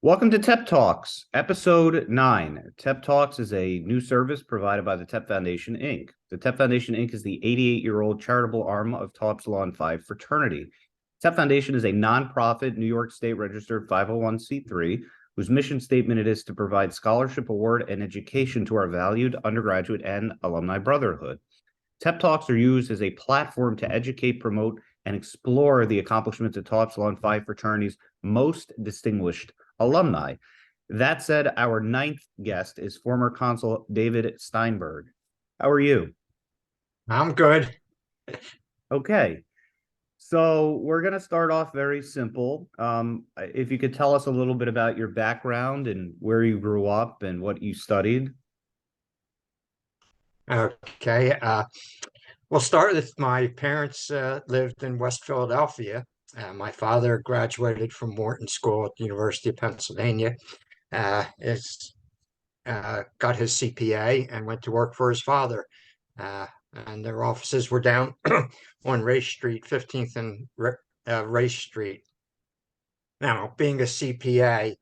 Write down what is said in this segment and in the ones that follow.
Welcome to TEP Talks, Episode 9. TEP Talks is a new service provided by the TEP Foundation, Inc. The TEP Foundation, Inc. is the 88-year-old charitable arm of Tau Epsilon Phi Fraternity. TEP Foundation is a nonprofit New York State registered 501c3 whose mission statement it is to provide scholarship, award, and education to our valued undergraduate and alumni brotherhood. TEP Talks are used as a platform to educate, promote, and explore the accomplishments of Tau Epsilon Phi Fraternity's most distinguished alumni. That said, our ninth guest is former Consul David Steinberg. How are you? I'm good. Okay, so we're going to start off very simple. If you could tell us a little bit about your background and where you grew up and what you studied. Okay. We'll start with my parents lived in West Philadelphia. My father graduated from Morton School at the University of Pennsylvania. Is got his CPA and went to work for his father. And their offices were down on Race Street, 15th and Race Street. Now, being a CPA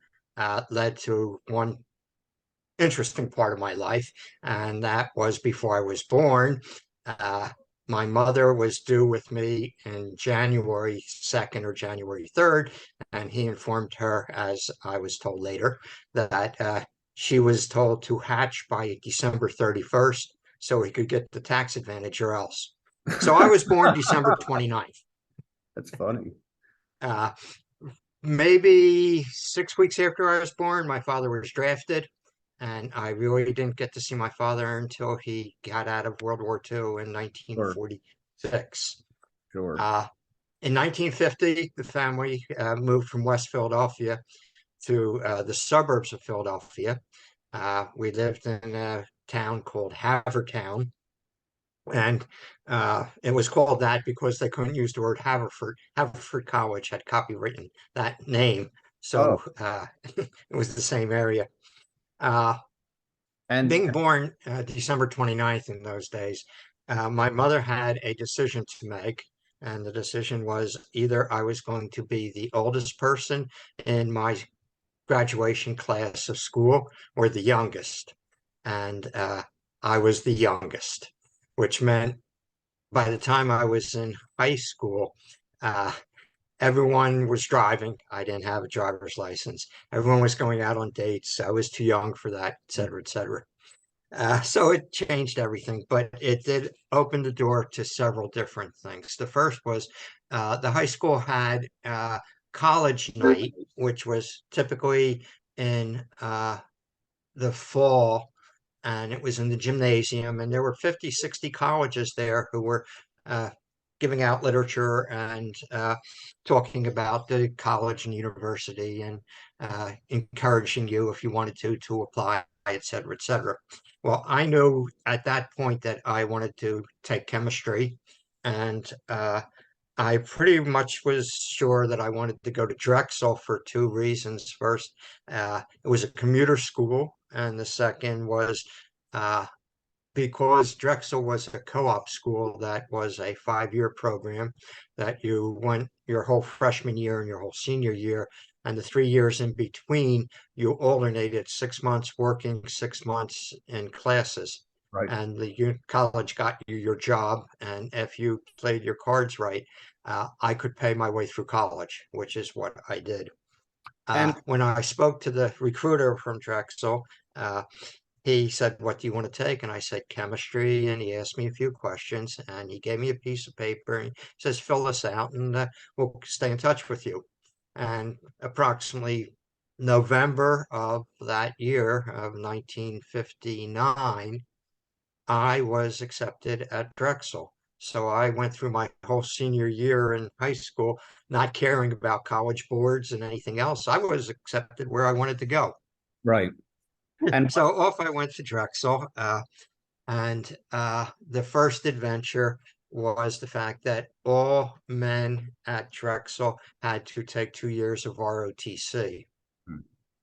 led to one interesting part of my life, and that was before I was born. My mother was due with me in January 2nd or January 3rd, and he informed her, as I was told later, that she was told to hatch by December 31st so he could get the tax advantage or else. So I was born December 29th. That's funny. Maybe 6 weeks after I was born, my father was drafted. And I really didn't get to see my father until he got out of World War II in 1946. Sure. In 1950, the family moved from West Philadelphia to the suburbs of Philadelphia. We lived in a town called Havertown. And it was called that because they couldn't use the word Haverford. Haverford College had copywritten that name. So it was the same area. And Being born December 29th in those days, my mother had a decision to make. And the decision was either I was going to be the oldest person in my graduation class of school or the youngest. And I was the youngest, which meant by the time I was in high school, everyone was driving. I didn't have a driver's license. Everyone was going out on dates. I was too young for that, et cetera, et cetera. So it changed everything, but it did open the door to several different things. The first was the high school had college night, which was typically in the fall, and it was in the gymnasium, and there were 50, 60 colleges there who were giving out literature and talking about the college and university and encouraging you if you wanted to apply, et cetera, et cetera. Well, I knew at that point that I wanted to take chemistry, and I pretty much was sure that I wanted to go to Drexel for two reasons. First, it was a commuter school, and the second was because Drexel was a co-op school that was a 5-year program that you went your whole freshman year and your whole senior year, and the 3 years in between, you alternated 6 months working, 6 months in classes. right. And the college got you your job, and if you played your cards right, I could pay my way through college, which is what I did. And When I spoke to the recruiter from Drexel, he said, "What do you want to take?" And I said, "Chemistry." And he asked me a few questions, and he gave me a piece of paper and he says, "Fill this out and we'll stay in touch with you." And approximately November of that year of 1959, I was accepted at Drexel. So I went through my whole senior year in high school, not caring about college boards and anything else. I was accepted where I wanted to go. right. And So off I went to Drexel, and the first adventure was the fact that all men at Drexel had to take 2 years of ROTC.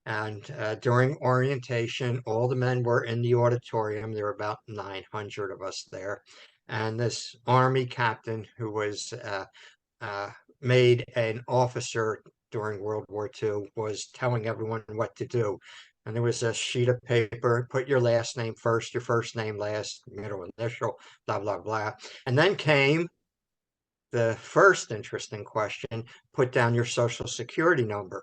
And during orientation, all the men were in the auditorium. There were about 900 of us there. And this Army captain who was made an officer during World War II was telling everyone what to do. And there was a sheet of paper, put your last name first, your first name last, middle initial, blah, blah, blah. And then came the first interesting question, put down your social security number.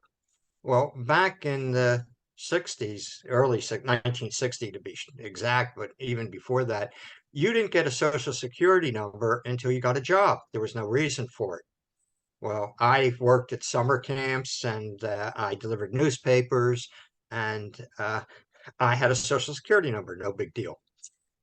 Well, back in the 60s, 1960 to be exact, but even before that, you didn't get a social security number until you got a job. There was no reason for it. Well, I worked at summer camps and I delivered newspapers and I had a social security number, no big deal.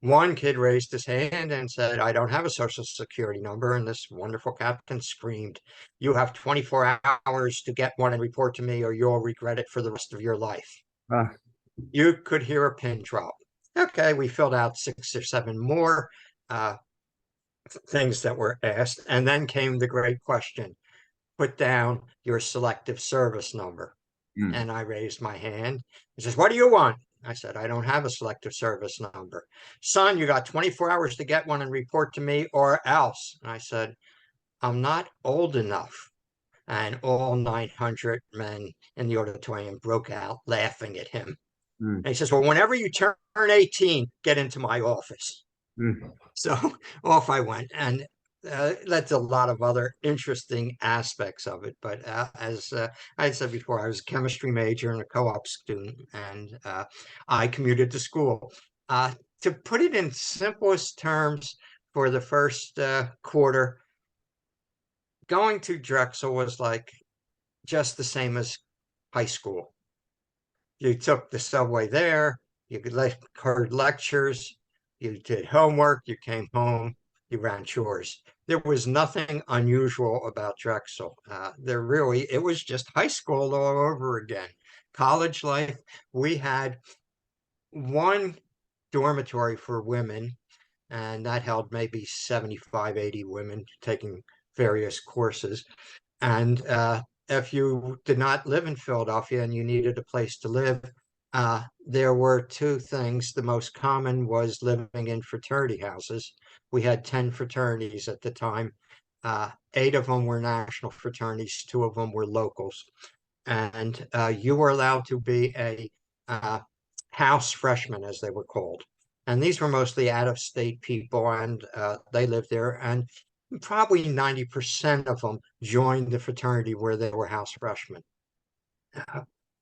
One kid raised his hand and said, I don't have a social security number. And this wonderful captain screamed, you have 24 hours to get one and report to me, or you'll regret it for the rest of your life. Ah, You could hear a pin drop. Okay, we filled out 6 or 7 more things that were asked. And then came the great question, put down your selective service number. mm, And I raised my hand. He says, what do you want? I said, I don't have a selective service number. Son, you got 24 hours to get one and report to me or else. And I said, I'm not old enough. And all 900 men in the auditorium broke out laughing at him. mm, And he says, well, whenever you turn 18, get into my office. mm. So off I went. And that's a lot of other interesting aspects of it. But as I said before, I was a chemistry major and a co-op student, and I commuted to school. To put it in simplest terms, for the first quarter, going to Drexel was like just the same as high school. You took the subway there, you heard lectures, you did homework, you came home, you ran chores. There was nothing unusual about Drexel. It was just high school all over again. College life, we had one dormitory for women, and that held maybe 75, 80 women taking various courses. And if you did not live in Philadelphia and you needed a place to live, there were two things. The most common was living in fraternity houses. We had 10 fraternities at the time. 8 of them were national fraternities, 2 of them were locals. And you were allowed to be a house freshman, as they were called. And these were mostly out-of-state people, and they lived there. And probably 90% of them joined the fraternity where they were house freshmen.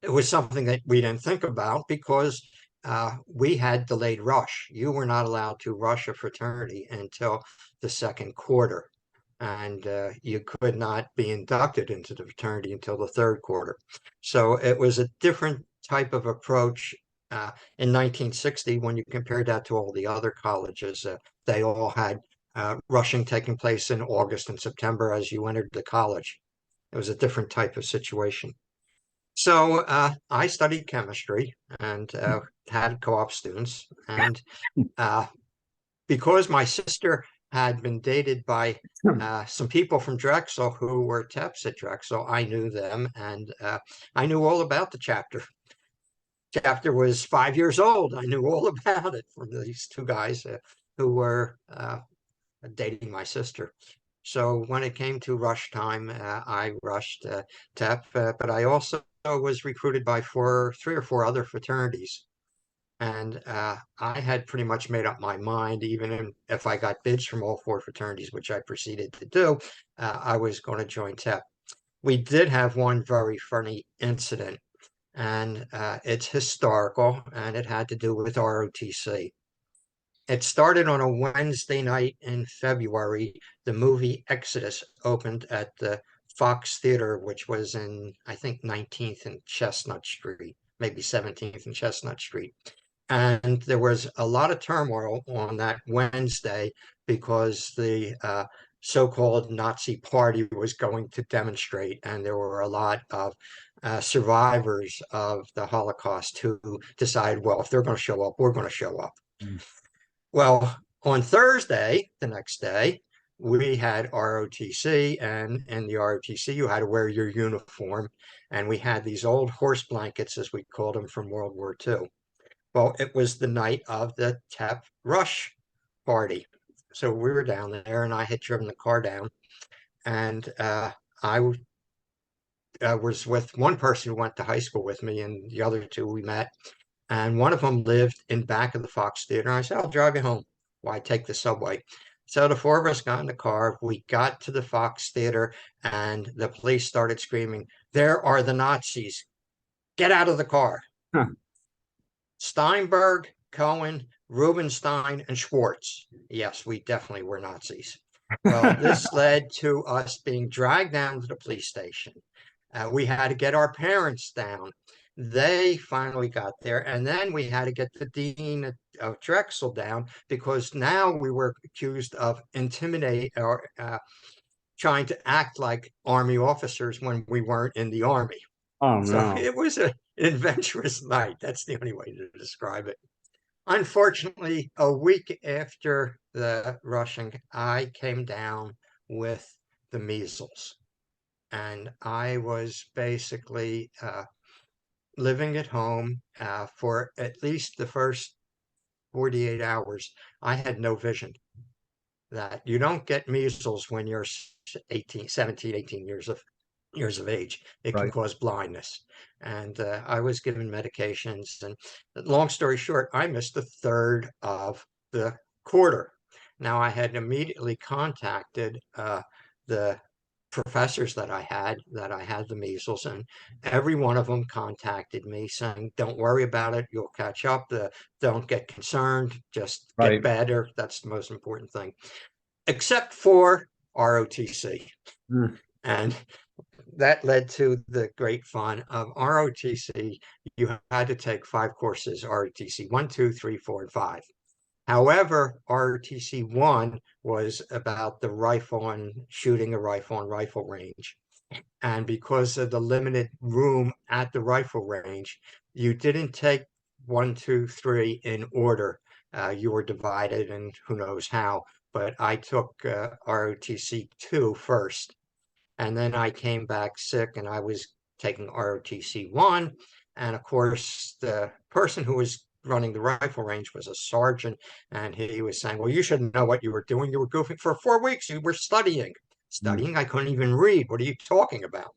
It was something that we didn't think about because we had delayed rush. You were not allowed to rush a fraternity until the second quarter, and you could not be inducted into the fraternity until the third quarter. So it was a different type of approach in 1960 when you compared that to all the other colleges. They all had rushing taking place in August and September as you entered the college. It was a different type of situation. So I studied chemistry and had co-op students. And because my sister had been dated by some people from Drexel who were TEPs at Drexel, I knew them, and I knew all about the chapter. Chapter was 5 years old. I knew all about it from these two guys who were dating my sister. So when it came to rush time, I rushed TEP, but I also was recruited by 3 or 4 other fraternities. And I had pretty much made up my mind, even if I got bids from all 4 fraternities, which I proceeded to do, I was going to join TEP. We did have one very funny incident, and it's historical, and it had to do with ROTC. It started on a Wednesday night in February. The movie Exodus opened at the Fox Theater, which was in, I think, 19th and Chestnut Street, maybe 17th and Chestnut Street. And there was a lot of turmoil on that Wednesday because the so-called Nazi party was going to demonstrate, and there were a lot of survivors of the Holocaust who decided, well, if they're going to show up, we're going to show up. Mm. Well, on Thursday, the next day, we had ROTC, and in the ROTC, you had to wear your uniform. And we had these old horse blankets, as we called them, from World War II. Well, it was the night of the TEP Rush party. So we were down there, and I had driven the car down, and I was with one person who went to high school with me, and the other two we met. And one of them lived in back of the Fox Theater. And I said, I'll drive you home. Why take the subway? So the four of us got in the car. We got to the Fox Theater, and the police started screaming, "There are the Nazis. Get out of the car." Huh. Steinberg, Cohen, Rubenstein, and Schwartz. Yes, we definitely were Nazis. Well, this led to us being dragged down to the police station. We had to get our parents down. They finally got there, and then we had to get the dean of Drexel down because now we were accused of intimidate or trying to act like army officers when we weren't in the army. Oh So no. it was an adventurous night. That's the only way to describe it. Unfortunately, a week after the rushing, I came down with the measles. And I was basically living at home for at least the first 48 hours. I had no vision. That you don't get measles when you're 18, 17, 18 years of age. It can Right. cause blindness. And I was given medications. And long story short, I missed a third of the quarter. Now, I had immediately contacted the professors that I had the measles, and every one of them contacted me saying, "Don't worry about it. You'll catch up. Don't get concerned. Just get Right. better. That's the most important thing." Except for ROTC. Mm. And that led to the great fun of ROTC. You had to take 5 courses, ROTC 1, 2, 3, 4, and 5. However, ROTC 1 was about the rifle and shooting a rifle on rifle range. And because of the limited room at the rifle range, you didn't take 1, 2, 3 in order. You were divided, and who knows how. But I took ROTC 2 first. And then I came back sick, and I was taking ROTC 1. And of course, the person who was running the rifle range was a sergeant. And he was saying, "Well, you should know what you were doing. You were goofing for 4 weeks. You were studying." Mm. Studying? I couldn't even read. What are you talking about?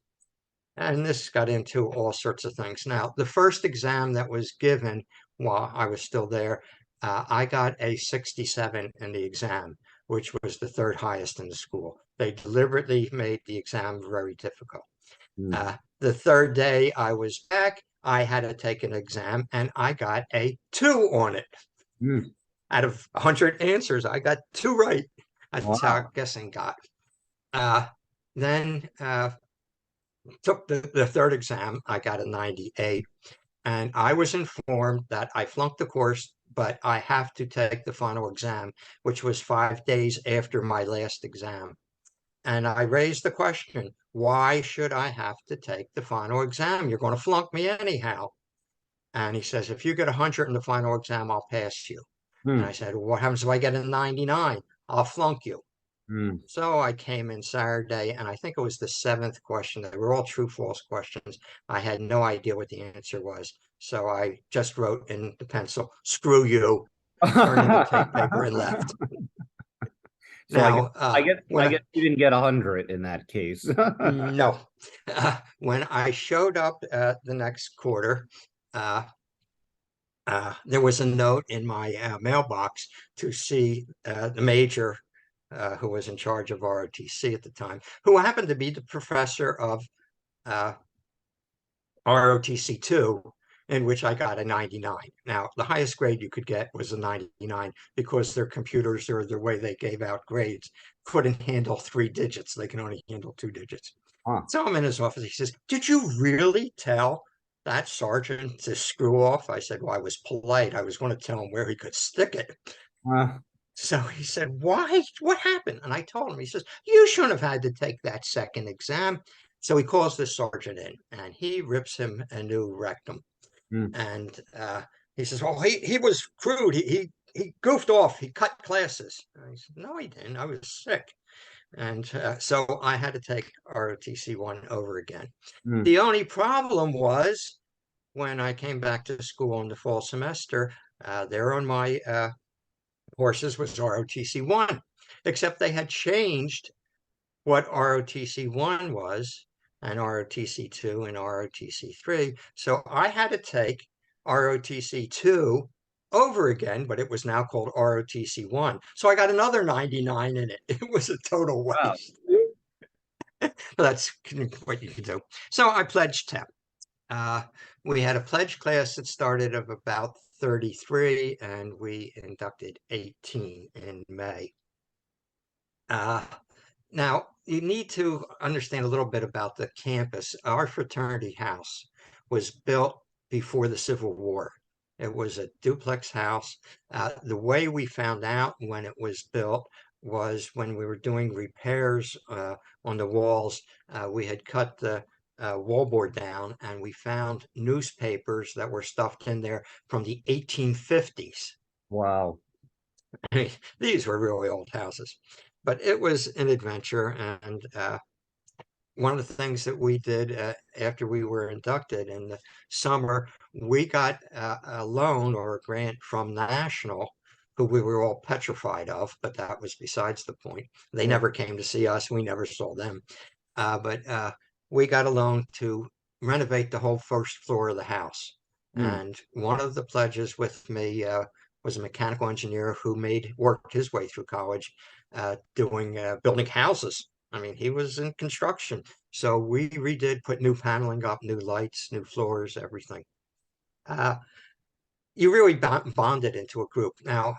And this got into all sorts of things. Now, the first exam that was given while I was still there, I got a 67 in the exam, which was the third highest in the school. They deliberately made the exam very difficult. Mm. The third day I was back, I had to take an exam, and I got a 2 on it. Mm. Out of 100 answers, I got 2 right. That's how Wow. guessing got. Uh, then took the third exam. I got a 98. And I was informed that I flunked the course, but I have to take the final exam, which was 5 days after my last exam. And I raised the question, why should I have to take the final exam? You're going to flunk me anyhow. And he says, if you get 100 in the final exam, I'll pass you. And I Mm. said, well, what happens if I get a 99? I'll flunk you. Mm. So I came in Saturday, and I think it was the seventh question. They were all true, false questions. I had no idea what the answer was. So I just wrote in the pencil, "Screw you," turned in the tape paper, and left. So I guess Now, I guess when I I, guess you didn't get 100 in that case. no, when I showed up the next quarter, uh, there was a note in my mailbox to see the major who was in charge of ROTC at the time, who happened to be the professor of uh, ROTC 2, in which I got a 99. Now, the highest grade you could get was a 99 because their computers or the way they gave out grades couldn't handle 3 digits. They can only handle 2 digits. Huh. So I'm in his office. He says, "Did you really tell that sergeant to screw off?" I said, "Well, I was polite. I was going to tell him where he could stick it." Uh, So he said, "Why? What happened?" And I told him, he says, "You shouldn't have had to take that second exam." So he calls the sergeant in, and he rips him a new rectum. mm. And he says, "Well, he was crude. He goofed off. He cut classes." And I said, "No, he didn't. I was sick." And so I had to take ROTC 1 over again. Mm. The only problem was when I came back to school in the fall semester, there on my courses was ROTC 1, except they had changed what ROTC 1 was and ROTC2 and ROTC3. So I had to take ROTC2 over again, but it was now called ROTC1. So I got another 99 in it. It was a total Wow. waste. But that's what you can do. So I pledged TEP. We had a pledge class that started of about 33, and we inducted 18 in May. Now, you need to understand a little bit about the campus. Our fraternity house was built before the Civil War. It was a duplex house. The way we found out when it was built was when we were doing repairs on the walls. We had cut the wallboard down, and we found newspapers that were stuffed in there from the 1850s. Wow. These were really old houses, but it was an adventure. And one of the things that we did after we were inducted in the summer, we got a loan or a grant from National, who we were all petrified of, but that was besides the point. They never came to see us. We never saw them. But we got a loan to renovate the whole first floor of the house. And one of the pledges with me was a mechanical engineer who worked his way through college doing building houses. I mean, he was in construction. So we put new paneling up, new lights, new floors, everything. You really bonded into a group. Now,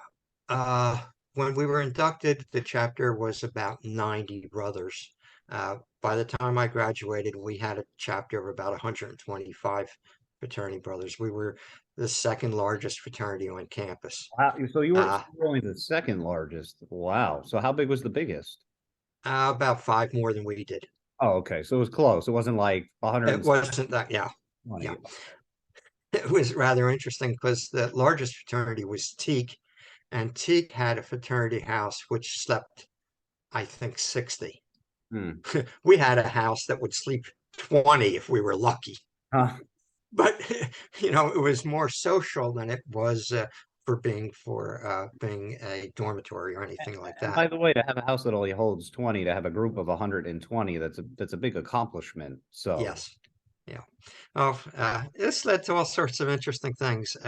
when we were inducted, the chapter was about 90 brothers. By the time I graduated, we had a chapter of about 125 fraternity brothers. We were the second largest fraternity on campus. Wow. So you were only the second largest. Wow. So how big was the biggest? About 5 more than we did. Oh, okay. So it was close. It wasn't like 100. It wasn't that, yeah. It was rather interesting because the largest fraternity was Teak, and Teak had a fraternity house which slept, I think, 60. We had a house that would sleep 20 if we were lucky. But it was more social than it was for being a dormitory or anything like that. By the way, to have a house that only holds 20, to have a group of 120, that's a big accomplishment. So yes, yeah. Oh, this led to all sorts of interesting things.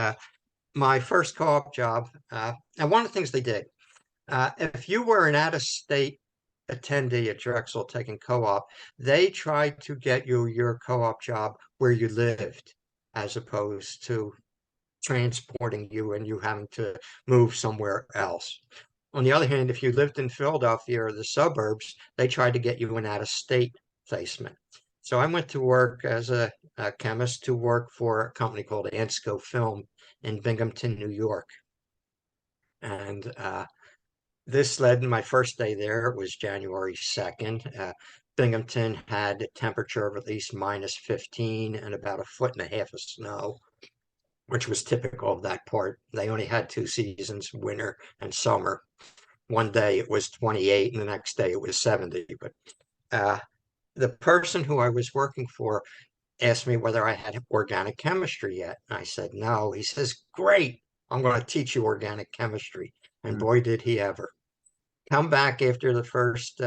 My first co-op job, and one of the things they did, if you were an out-of-state attendee at Drexel taking co-op, they tried to get you your co-op job where you lived, as opposed to transporting you and you having to move somewhere else. On the other hand, if you lived in Philadelphia or the suburbs, they tried to get you an out-of-state placement. So I went to work as a chemist to work for a company called Ansco Film in Binghamton, New York. And this led to my first day there. It was January 2nd. Binghamton had a temperature of at least minus 15 and about 1.5 feet of snow, which was typical of that part. They only had 2 seasons, winter and summer. One day it was 28 and the next day it was 70. But the person who I was working for asked me whether I had organic chemistry yet. And I said, no. He says, great, I'm going to teach you organic chemistry. And boy, did he ever. Come back after the first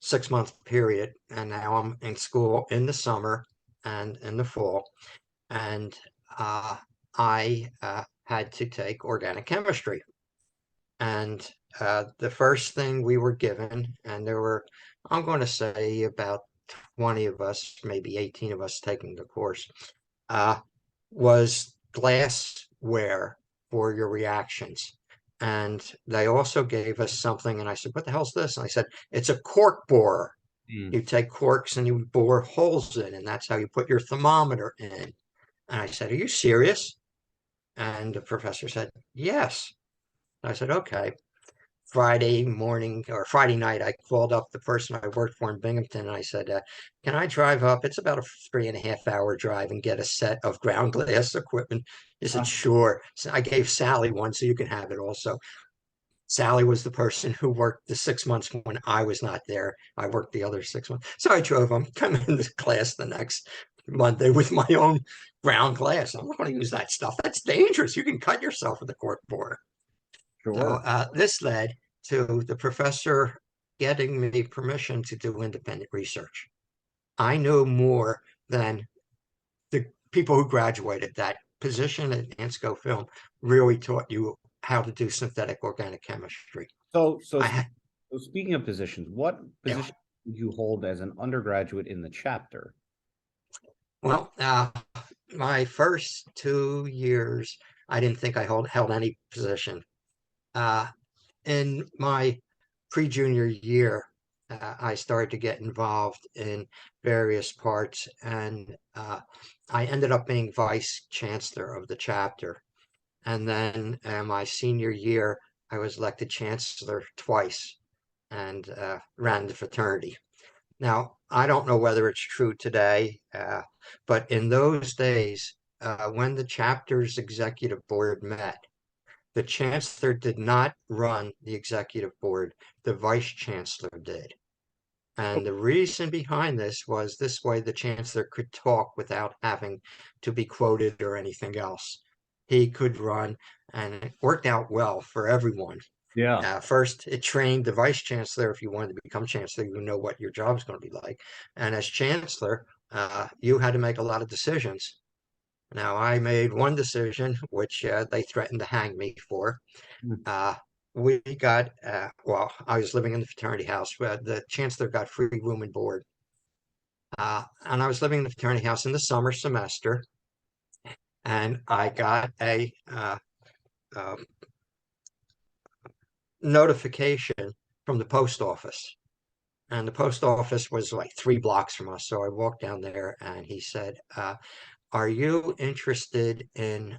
6-month period. And now I'm in school in the summer and in the fall. And I had to take organic chemistry. And the first thing we were given, and there were, I'm going to say about 20 of us, maybe 18 of us taking the course, was glassware for your reactions. And they also gave us something, and I said, what the hell's this? And I said, it's a cork borer. You take corks and you bore holes in, and that's how you put your thermometer in. And I said, are you serious? And the professor said, yes. I said, okay. Friday morning or Friday night, I called up the person I worked for in Binghamton and I said, can I drive up? It's about a 3.5-hour drive and get a set of ground glass equipment. He said, sure. So I gave Sally one so you can have it also. Sally was the person who worked the 6 months when I was not there. I worked the other 6 months. So I drove him, come into class the next Monday with my own ground glass. I'm not going to use that stuff. That's dangerous. You can cut yourself with a cork borer. sure. So this led to the professor getting me permission to do independent research. I know more than the people who graduated. That position at Ansco Film really taught you how to do synthetic organic chemistry. So, so, I sp- had, so speaking of positions, what yeah, position did you hold as an undergraduate in the chapter? well, my first 2 years, I didn't think I held any position. Uh, in my pre-junior year, I started to get involved in various parts, and I ended up being vice chancellor of the chapter. And then my senior year, I was elected chancellor twice and ran the fraternity. Now, I don't know whether it's true today, but in those days, when the chapter's executive board met, the chancellor did not run the executive board, the vice chancellor did. And the reason behind this way the chancellor could talk without having to be quoted or anything else. He could run, and it worked out well for everyone. Yeah. First, it trained the vice chancellor. If you wanted to become chancellor, you know what your job is going to be like. And as chancellor, you had to make a lot of decisions. Now, I made one decision, which they threatened to hang me for. Mm. Uh, we got, well, I was living in the fraternity house, but the chancellor got free room and board. And I was living in the fraternity house in the summer semester, and I got a um, notification from the post office. And the post office was like 3 blocks from us. So I walked down there and he said, are you interested in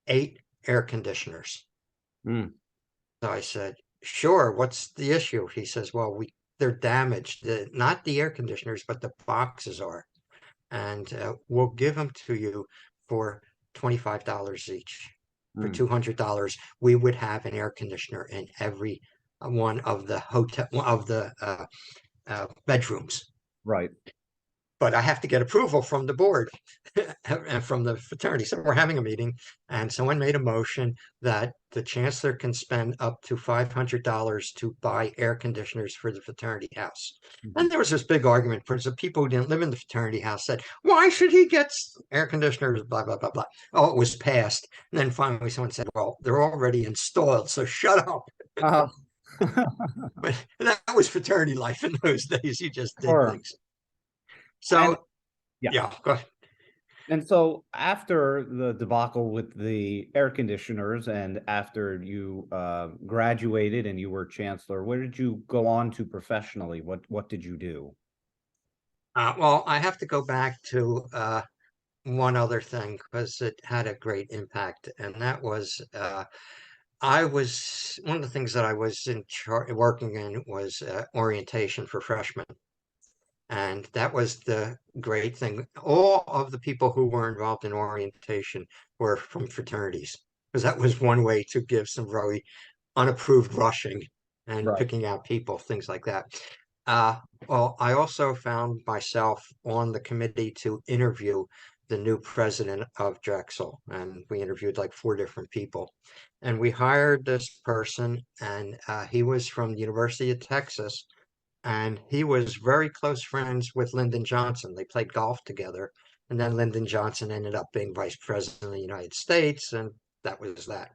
8 air conditioners? Mm. So I said, sure, what's the issue? He says, well, they're damaged. Not the air conditioners, but the boxes are. And we'll give them to you for $25 each. For Mm. $200, we would have an air conditioner in every one of the bedrooms. Right. But I have to get approval from the board and from the fraternity. So we're having a meeting, and someone made a motion that the chancellor can spend up to $500 to buy air conditioners for the fraternity house. Mhm. And there was this big argument because the people who didn't live in the fraternity house said, why should he get air conditioners? Blah, blah, blah, blah. Oh, it was passed. And then finally someone said, well, they're already installed, so shut up. Uh, But that was fraternity life in those days. You just did sure. things. And So, yeah. yeah, go ahead. And so after the debacle with the air conditioners and after you graduated and you were chancellor, where did you go on to professionally? What did you do? Well, I have to go back to one other thing because it had a great impact, and that was I was one of the things that I was in charge working in was orientation for freshmen, and that was the great thing. All of the people who were involved in orientation were from fraternities because that was one way to give some very unapproved rushing and Right. picking out people, things like that. Uh, well, I also found myself on the committee to interview the new president of Drexel, and we interviewed like 4 different people. And we hired this person, and he was from the University of Texas, and he was very close friends with Lyndon Johnson. They played golf together, and then Lyndon Johnson ended up being vice president of the United States, and that was that.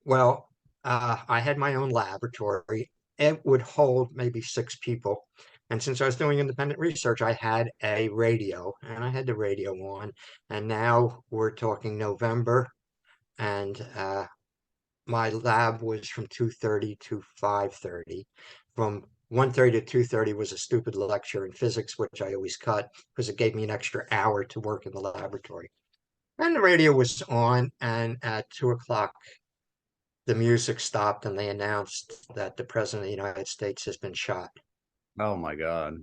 Well, I had my own laboratory. It would hold maybe 6 people. And since I was doing independent research, I had a radio and I had the radio on. And now we're talking November, and my lab was from 2:30 to 5:30. From 1:30 to 2:30 was a stupid lecture in physics, which I always cut because it gave me an extra hour to work in the laboratory. And the radio was on, and at 2 o'clock, the music stopped and they announced that the president of the United States has been shot. Oh my God.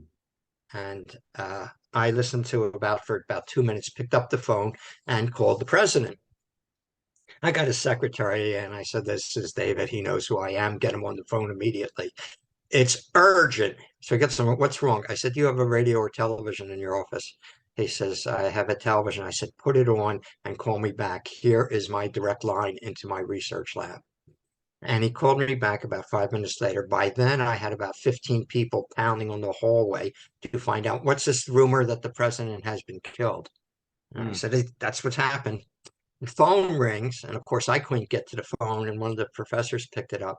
And I listened to for about 2 minutes, picked up the phone and called the president. I got his secretary and I said, this is David. He knows who I am. Get him on the phone immediately. It's urgent. So he gets some, what's wrong? I said, do you have a radio or television in your office? He says, I have a television. I said, put it on and call me back. Here is my direct line into my research lab. And he called me back about 5 minutes later. By then, I had about 15 people pounding on the hallway to find out what's this rumor that the president has been killed. And I said, "Hey, that's what's happened." The phone rings, and of course, I couldn't get to the phone, and one of the professors picked it up,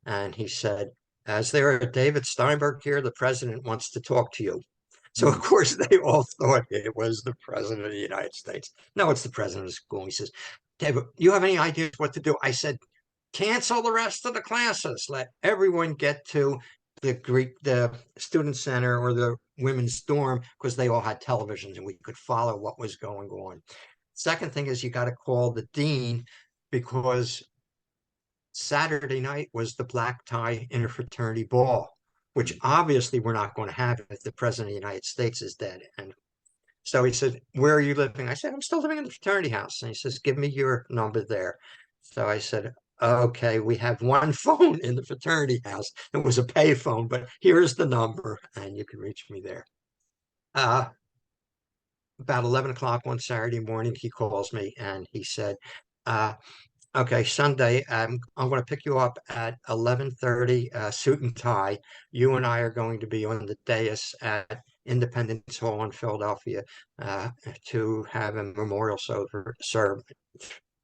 and he said, "As there, David Steinberg here, the president wants to talk to you." So, of course, they all thought it was the president of the United States. No, it's the president of the school. He says, "David, you have any ideas what to do?" I said, "Cancel the rest of the classes. Let everyone get to the student center or the women's dorm, because they all had televisions and we could follow what was going on." Second thing is, you got to call the dean, because Saturday night was the black tie interfraternity ball, which obviously we're not going to have if the president of the United States is dead. And so he said, "Where are you living?" I said, "I'm still living in the fraternity house." And he says, "Give me your number there." So I said, "Okay, we have one phone in the fraternity house. It was a pay phone, but here's the number and you can reach me there." Uh, about 11 o'clock one Saturday morning, he calls me and he said, uh, "Okay, Sunday, I'm going to pick you up at 11:30, suit and tie. You and I are going to be on the dais at Independence Hall in Philadelphia to have a memorial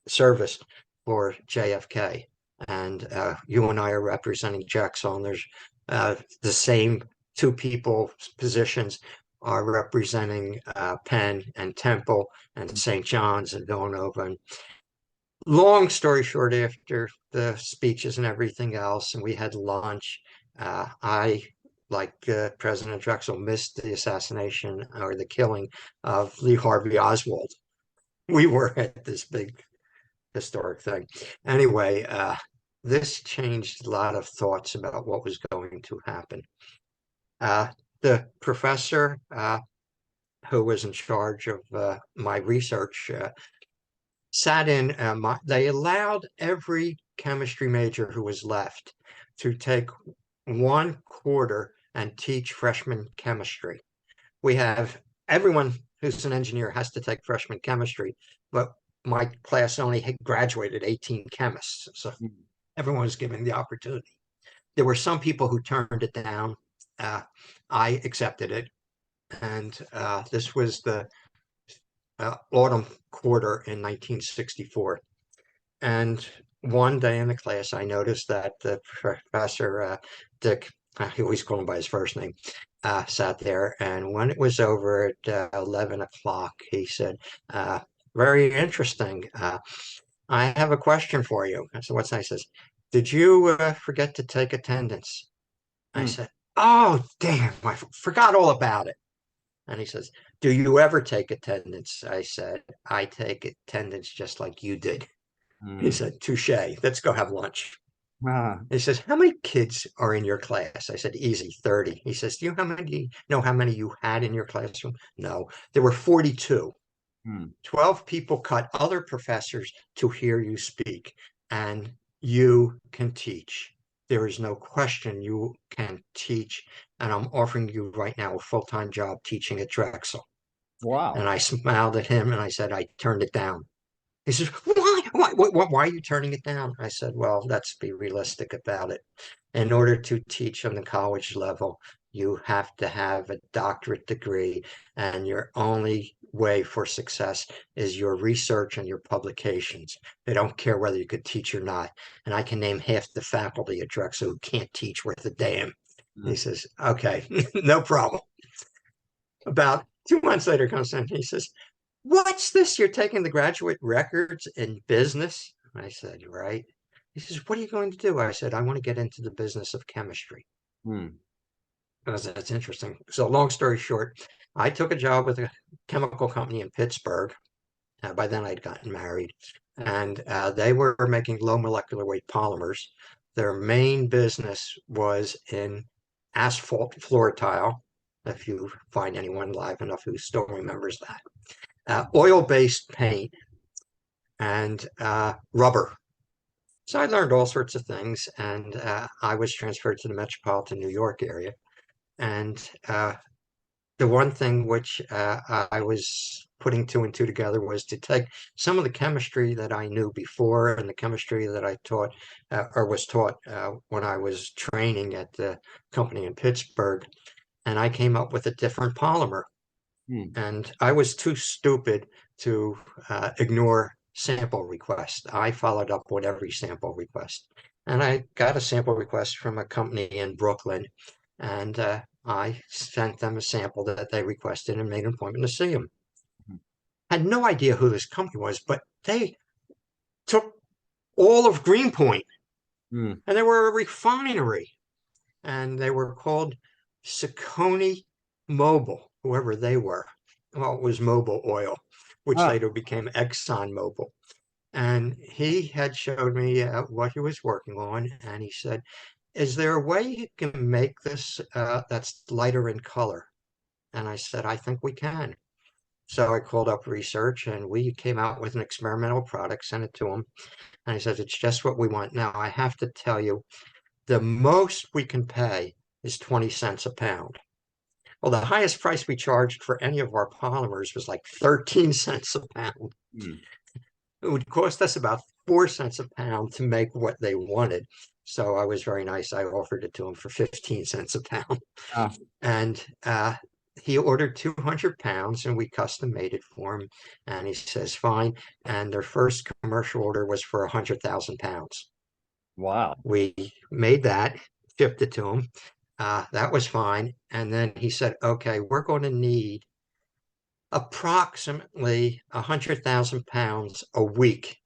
service for JFK. And you and I are representing Drexel, and there's the same two people positions are representing Penn and Temple and St. John's and Villanova." And long story short, after the speeches and everything else, and we had lunch, I, like President Drexel, missed the assassination or the killing of Lee Harvey Oswald. We were at this big historic thing. Anyway, this changed a lot of thoughts about what was going to happen. The professor who was in charge of my research sat in, they allowed every chemistry major who was left to take 1 quarter and teach freshman chemistry. We have everyone who's an engineer has to take freshman chemistry, but my class only had graduated 18 chemists. So everyone was given the opportunity. There were some people who turned it down. I accepted it. And this was the autumn quarter in 1964. And one day in the class, I noticed that the professor, Dick, I always call him by his first name, sat there. And when it was over at 11 o'clock, he said, "Very interesting. I have a question for you." I said, "What's that?" He says, "Did you forget to take attendance?" I said, "Oh, damn, I forgot all about it." And he says, "Do you ever take attendance?" I said, "I take attendance just like you did." He said, "Touche, let's go have lunch." He says, "How many kids are in your class?" I said, "Easy, 30. He says, "Do you know how many you had in your classroom?" No, there were 42. 12 people cut other professors to hear you speak, and you can teach. There is no question you can teach, and I'm offering you right now a full-time job teaching at Drexel." And Wow. I smiled at him and I said, "I turned it down." He says, "Why are you turning it down?" I said, "Well, let's be realistic about it. In order to teach on the college level, you have to have a doctorate degree, and your only way for success is your research and your publications. They don't care whether you could teach or not. And I can name half the faculty at Drexel who can't teach worth a damn." He says, "Okay, no problem." About 2 months later comes in, he says, "What's this? You're taking the graduate records in business?" I said, "Right." He says, "What are you going to do?" I said, "I want to get into the business of chemistry." I said, "That's interesting." So long story short, I took a job with a chemical company in Pittsburg. By then I'd gotten married, and they were making low molecular weight polymers. Their main business was in asphalt floor tile, if you find anyone live enough who still remembers that, oil-based paint, and rubber. So I learned all sorts of things, and I was transferred to the metropolitan New York area. And the one thing which I was putting two and two together was to take some of the chemistry that I knew before and the chemistry that I taught or was taught when I was training at the company in Pittsburgh, and I came up with a different polymer. And I was too stupid to ignore sample requests. I followed up with every sample request. And I got a sample request from a company in Brooklyn, and I sent them a sample that they requested and made an appointment to see them. Had no idea who this company was, but they took all of Greenpoint, and they were a refinery, and they were called Ciccone Mobil, whoever they were. Well, it was Mobil Oil, which later became Exxon Mobil. And he had showed me what he was working on, and he said, is there a way you can make this that's lighter in color? And I said, I think we can. So I called up research, and we came out with an experimental product, sent it to him, and he says, it's just what we want. Now, I have to tell you, the most we can pay is 20 cents a pound. Well, the highest price we charged for any of our polymers was like 13 cents a pound. It would cost us about 4 cents a pound to make what they wanted. So I was very nice. I offered it to him for 15 cents a pound. And he ordered 200 pounds, and we custom made it for him. And he says, fine. And their first commercial order was for 100,000 pounds. Wow. We made that, shipped it to him. That was fine. And then he said, okay, we're going to need approximately 100,000 pounds a week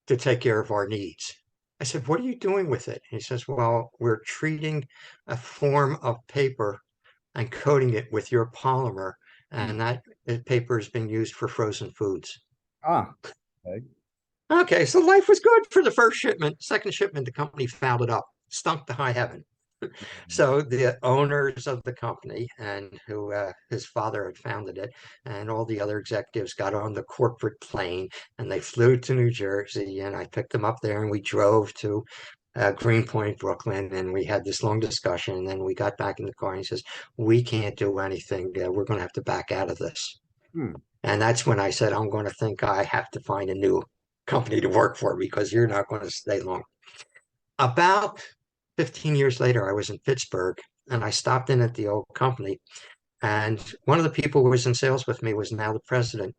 to take care of our needs. I said, what are you doing with it? He says, well, we're treating a form of paper and coating it with your polymer, and that paper is being used for frozen foods. Okay. Okay, so life was good for the first shipment. Second shipment, the company fouled it up, stunk to high heaven. So the owners of the company, and who his father had founded it, and all the other executives got on the corporate plane, and they flew to New Jersey, and I picked them up there, and we drove to Greenpoint, Brooklyn, and we had this long discussion. And then we got back in the car, and he says, we can't do anything. We're going to have to back out of this. And that's when I said, I'm going to think I have to find a new company to work for, because you're not going to stay long. About 15 years later, I was in Pittsburgh, and I stopped in at the old company, and one of the people who was in sales with me was now the president.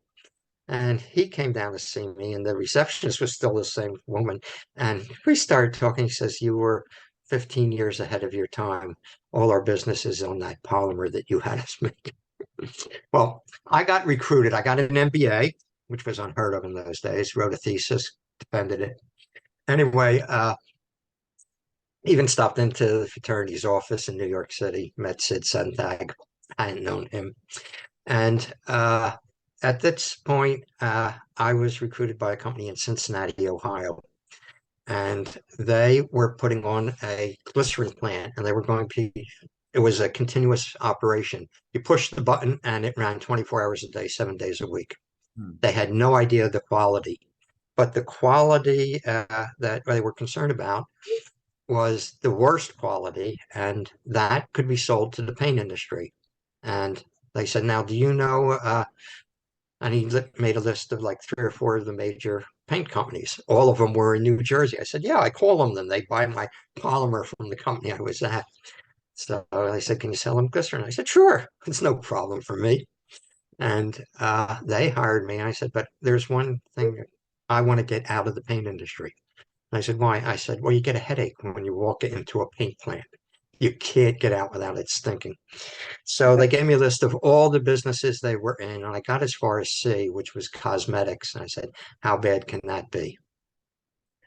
And he came down to see me, and the receptionist was still the same woman. And we started talking. He says, you were 15 years ahead of your time. All our business is on that polymer that you had us make. Well, I got recruited. I got an MBA, which was unheard of in those days, wrote a thesis, defended it. Anyway, even stopped into the fraternity's office in New York City, met Sid Sentag. I hadn't known him. And at this point, I was recruited by a company in Cincinnati, Ohio. And they were putting on a glycerin plant, and they were going to be, it was a continuous operation. You pushed the button, and it ran 24 hours a day, 7 days a week. They had no idea of the quality. But the quality that they were concerned about was the worst quality, and that could be sold to the paint industry. And they said, now, do you know, and he made a list of like 3 or 4 of the major paint companies. All of them were in New Jersey. I said, yeah, I call them. They buy my polymer from the company I was at. So they said, can you sell them glycerin? I said, sure, it's no problem for me. And they hired me. I said, but there's one thing, I want to get out of the paint industry. And I said, why? I said, well, you get a headache when you walk into a paint plant. You can't get out without it stinking. So they gave me a list of all the businesses they were in, and I got as far as C, which was cosmetics. And I said, how bad can that be?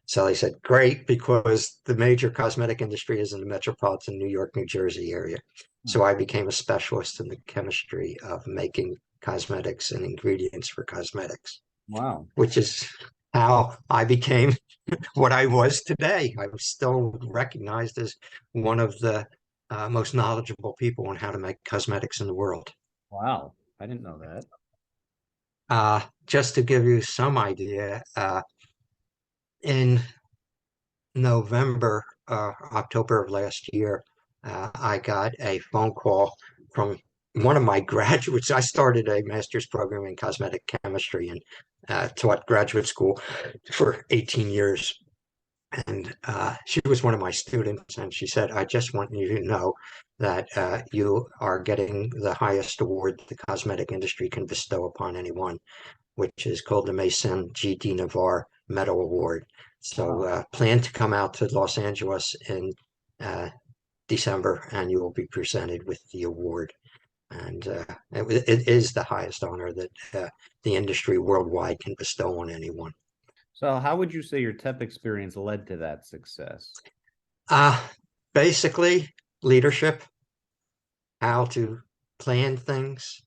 So they said, great, because the major cosmetic industry is in the metropolitan New York, New Jersey area. So I became a specialist in the chemistry of making cosmetics and ingredients for cosmetics. Wow. Which is how I became what I was today. I was still recognized as one of the most knowledgeable people on how to make cosmetics in the world. Wow. I didn't know that. Just to give you some idea, in October of last year, I got a phone call from one of my graduates, I started a master's program in cosmetic chemistry and taught graduate school for 18 years. And she was one of my students, and she said, I just want you to know that you are getting the highest award the cosmetic industry can bestow upon anyone, which is called the Maison G deNavaree Medal Award. So Wow. plan to come out to Los Angeles in December, and you will be presented with the award. And it is the highest honor that the industry worldwide can bestow on anyone. So how would you say your TEP experience led to that success? Uh, Basically, leadership, how to plan things,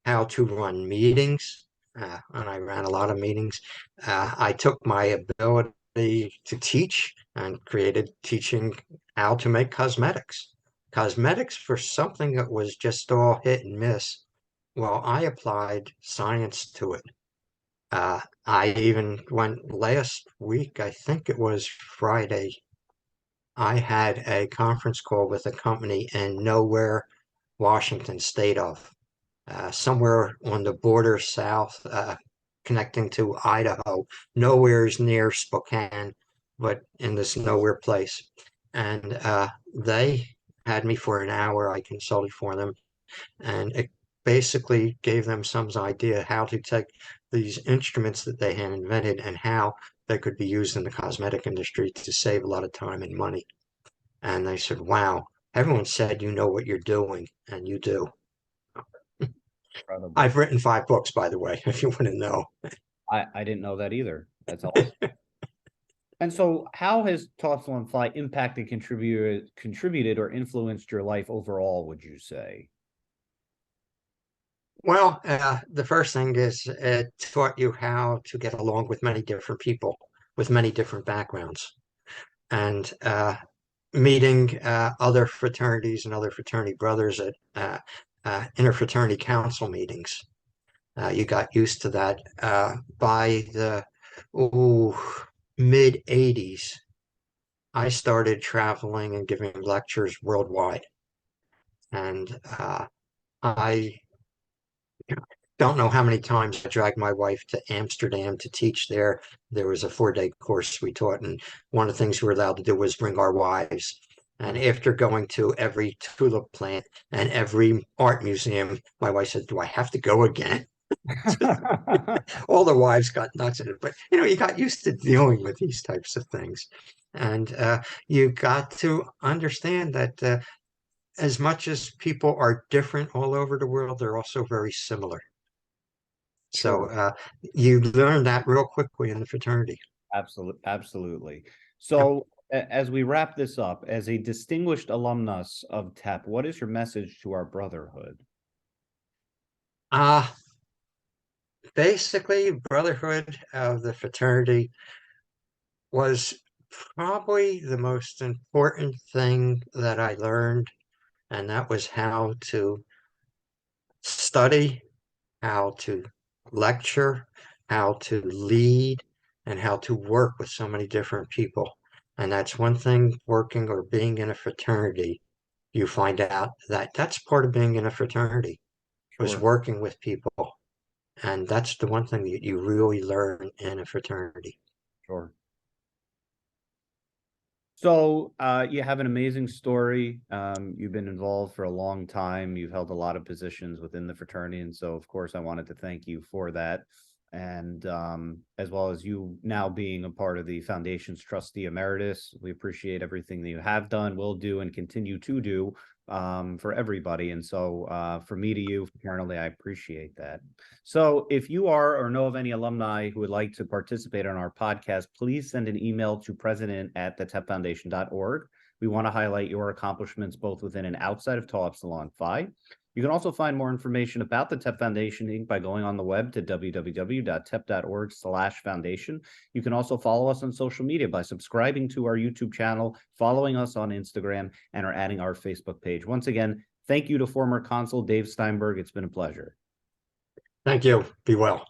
how to run meetings. And I ran a lot of meetings. I took my ability to teach and created teaching how to make cosmetics. Cosmetics for something that was just all hit and miss. Well, I applied science to it. I even went last week, I think it was Friday, I had a conference call with a company in nowhere, Washington state of, somewhere on the border south, connecting to Idaho. Nowhere's near Spokane, but in this nowhere place. And they had me for an hour. I consulted for them, and it basically gave them some idea how to take these instruments that they had invented and how they could be used in the cosmetic industry to save a lot of time and money. And they said, wow, everyone said you know what you're doing, and you do. Incredible. I've written 5 books, by the way, if you want to know. I didn't know that either. That's awesome. And so how has Tau Epsilon Phi impacted, contributed or influenced your life overall, would you say? Well, the first thing is it taught you how to get along with many different people with many different backgrounds. And meeting other fraternities and other fraternity brothers at interfraternity council meetings. You got used to that by the mid 80s. I started traveling and giving lectures worldwide. And I don't know how many times I dragged my wife to Amsterdam to teach there. There was a 4-day course we taught, and one of the things we were allowed to do was bring our wives. And after going to every tulip plant and every art museum, my wife said, do I have to go again? All the wives got nuts in it, but you got used to dealing with these types of things. And you got to understand that as much as people are different all over the world, they're also very similar. So Sure. you learn that real quickly in the fraternity. Absolutely. Yep. So as we wrap this up, as a distinguished alumnus of TEP, what is your message to our brotherhood? Uh, Basically, brotherhood of the fraternity was probably the most important thing that I learned, and that was how to study, how to lecture, how to lead, and how to work with so many different people. And that's one thing working or being in a fraternity, you find out that that's part of being in a fraternity was Sure. working with people. And that's the one thing that you really learn in a fraternity. Sure. So you have an amazing story. You've been involved for a long time. You've held a lot of positions within the fraternity. And so, of course, I wanted to thank you for that. And as well as you now being a part of the foundation's Trustee Emeritus, we appreciate everything that you have done, will do, and continue to do for everybody. And so for me to you, apparently, I appreciate that. So if you are or know of any alumni who would like to participate on our podcast, please send an email to president@thetepfoundation.org. We want to highlight your accomplishments both within and outside of Tau Epsilon Phi. You can also find more information about the TEP Foundation Inc. by going on the web to www.tep.org/foundation. You can also follow us on social media by subscribing to our YouTube channel, following us on Instagram, and or adding our Facebook page. Once again, thank you to former Consul Dave Steinberg. It's been a pleasure. Thank you. Be well.